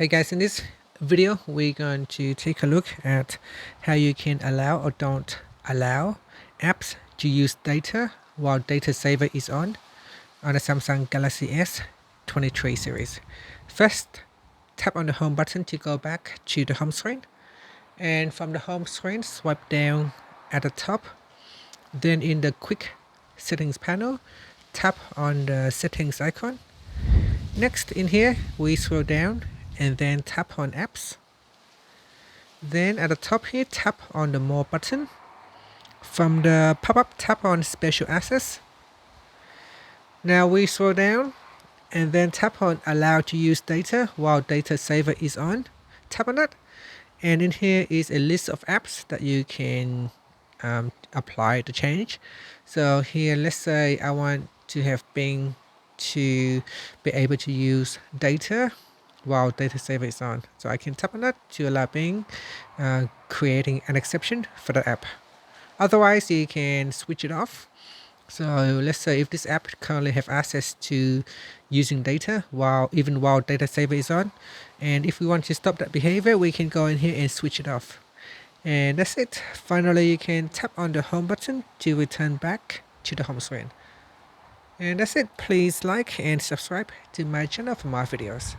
Hey guys, in this video we're going to take a look at how you can allow or don't allow apps to use data while data saver is on the Samsung Galaxy S23 series. First, tap on the home button to go back to the home screen, and from the home screen swipe down at the top. Then in the quick settings panel, tap on the settings icon. Next, in here we scroll down and then tap on apps. Then at the top here, tap on the more button. From the pop-up, tap on special access. Now we scroll down and then tap on allow to use data while data saver is on. Tap on that, and in here is a list of apps that you can apply the change. So here, let's say I want to have Bing to be able to use data while data saver is on. So I can tap on that to allow Bing creating an exception for the app. Otherwise, you can switch it off. So let's say if this app currently have access to using data while data saver is on, and if we want to stop that behavior, we can go in here and switch it off. And that's it. Finally, you can tap on the home button to return back to the home screen. And that's it. Please like and subscribe to my channel for more videos.